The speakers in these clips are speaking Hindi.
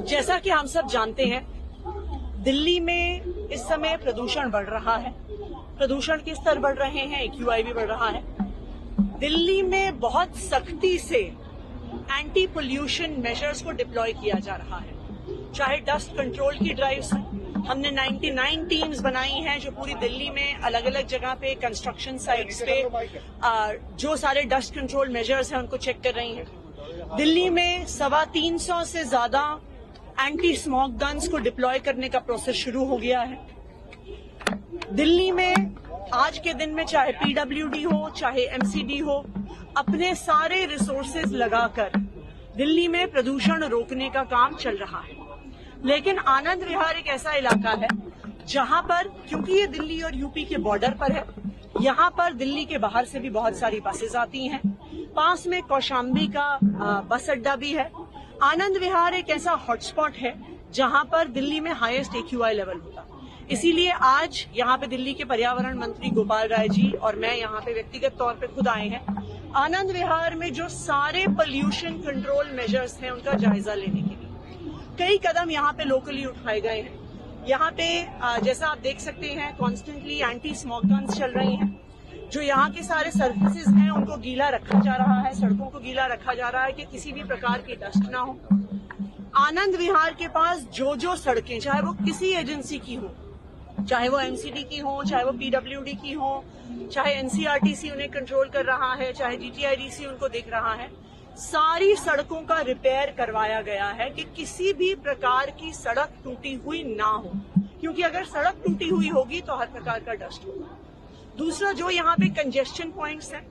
जैसा कि हम सब जानते हैं, दिल्ली में इस समय प्रदूषण बढ़ रहा है, प्रदूषण के स्तर बढ़ रहे हैं, AQI भी बढ़ रहा है। दिल्ली में बहुत सख्ती से एंटी पोल्यूशन मेजर्स को डिप्लॉय किया जा रहा है, चाहे डस्ट कंट्रोल की ड्राइव्स हैं। हमने 99 टीम्स बनाई हैं जो पूरी दिल्ली में अलग अलग जगह पे कंस्ट्रक्शन साइट्स पे जो सारे डस्ट कंट्रोल मेजर्स हैं उनको चेक कर रही हैं। दिल्ली में 350 से ज्यादा एंटी स्मोक गन्स को डिप्लॉय करने का प्रोसेस शुरू हो गया है। दिल्ली में आज के दिन में चाहे PWD हो चाहे MCD हो, अपने सारे रिसोर्सेज लगाकर दिल्ली में प्रदूषण रोकने का काम चल रहा है। लेकिन आनंद विहार एक ऐसा इलाका है जहां पर, क्योंकि ये दिल्ली और यूपी के बॉर्डर पर है, यहाँ पर दिल्ली के बाहर से भी बहुत सारी बसेज आती हैं। पास में कौशाम्बी का बस अड्डा भी है। आनंद विहार एक ऐसा हॉटस्पॉट है जहां पर दिल्ली में हाईएस्ट AQI लेवल होता है। इसीलिए आज यहाँ पे दिल्ली के पर्यावरण मंत्री गोपाल राय जी और मैं यहाँ पे व्यक्तिगत तौर पे खुद आए हैं आनंद विहार में जो सारे पोल्यूशन कंट्रोल मेजर्स हैं उनका जायजा लेने के लिए। कई कदम यहाँ पे लोकली उठाए गए हैं। यहाँ पे जैसा आप देख सकते हैं कॉन्स्टेंटली एंटी स्मोक गन्स चल रही हैं। जो यहाँ के सारे सर्विसेज हैं उनको गीला रखा जा रहा है, सड़कों को गीला रखा जा रहा है कि किसी भी प्रकार की डस्ट ना हो। आनंद विहार के पास जो सड़कें, चाहे वो किसी एजेंसी की हो, चाहे वो MCD की हो, चाहे वो PWD की हो, चाहे NCRTC उन्हें कंट्रोल कर रहा है, चाहे GTIDC उनको देख रहा है, सारी सड़कों का रिपेयर करवाया गया है कि किसी भी प्रकार की सड़क टूटी हुई ना हो, क्योंकि अगर सड़क टूटी हुई होगी तो हर प्रकार का डस्ट होगा। दूसरा, जो यहाँ पे कंजेस्शन पॉइंट्स हैं,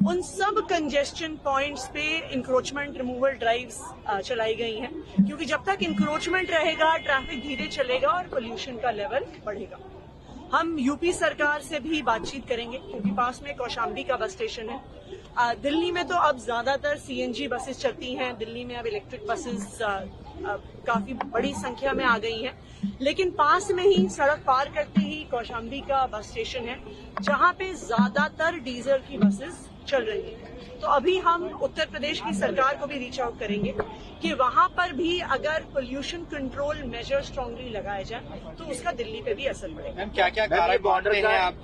उन सब कंजेस्शन पॉइंट्स पे इंक्रोचमेंट रिमूवल ड्राइव्स चलाई गई हैं, क्योंकि जब तक इंक्रोचमेंट रहेगा ट्रैफिक धीरे चलेगा और पोल्यूशन का लेवल बढ़ेगा। हम यूपी सरकार से भी बातचीत करेंगे क्योंकि पास में कौशाम्बी का बस स्टेशन है। दिल्ली में तो अब ज्यादातर CNG बसेस चलती हैं, दिल्ली में अब इलेक्ट्रिक बसेस काफी बड़ी संख्या में आ गई हैं, लेकिन पास में ही सड़क पार करते ही कौशाम्बी का बस स्टेशन है जहां पे ज्यादातर डीजल की बसेस चल रही हैं। तो अभी हम उत्तर प्रदेश की सरकार को भी रीच आउट करेंगे कि वहां पर भी अगर पोल्यूशन कंट्रोल मेजर स्ट्रांगली लगाए जाए तो उसका दिल्ली पे भी असर पड़ेगा। मैम, क्या कारण बॉर्डर है, आप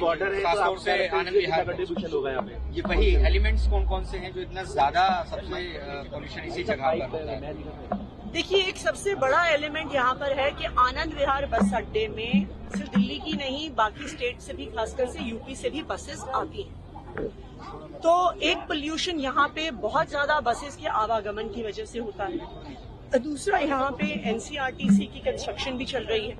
बॉर्डर है, खासतौर से आनंद विहार कंट्रीब्यूशन होगा यहाँ पे? ये वही एलिमेंट्स कौन से हैं जो इतना ज्यादा सबसे पोल्यूशन इसी जगह पर होता है? देखिए, एक सबसे बड़ा एलिमेंट यहाँ पर है कि आनंद विहार बस अड्डे में सिर्फ दिल्ली की नहीं, बाकी स्टेट से भी, खासकर से यूपी से भी बसेस आती हैं। तो एक पोल्यूशन यहाँ पे बहुत ज्यादा बसेस के आवागमन की वजह से होता है। दूसरा, यहाँ पे NCRTC की कंस्ट्रक्शन भी चल रही है।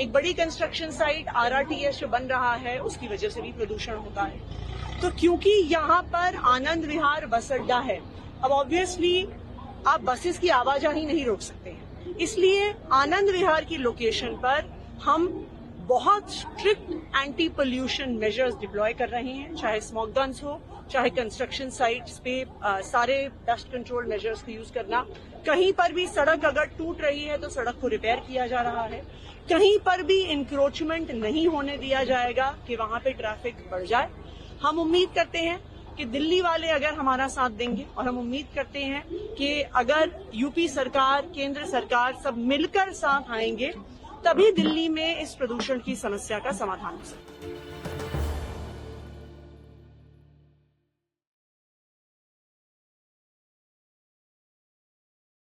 एक बड़ी कंस्ट्रक्शन साइट RRTS जो बन रहा है उसकी वजह से भी प्रदूषण होता है। तो क्योंकि यहाँ पर आनंद विहार बस अड्डा है, अब ऑब्वियसली आप बसेस की आवाजाही नहीं रोक सकते हैं, इसलिए आनंद विहार की लोकेशन पर हम बहुत strict anti pollution measures deploy कर रहे हैं, चाहे स्मोक गन्स हो, चाहे कंस्ट्रक्शन साइट्स पे सारे डस्ट कंट्रोल मेजर्स को यूज करना। कहीं पर भी सड़क अगर टूट रही है तो सड़क को रिपेयर किया जा रहा है। कहीं पर भी इंक्रोचमेंट नहीं होने दिया जाएगा कि वहां पे ट्रैफिक बढ़ जाए। हम उम्मीद करते हैं कि दिल्ली वाले अगर हमारा साथ देंगे, और हम उम्मीद करते हैं कि अगर यूपी सरकार, केंद्र सरकार सब मिलकर साथ आएंगे, तभी दिल्ली में इस प्रदूषण की समस्या का समाधान हो सकता है।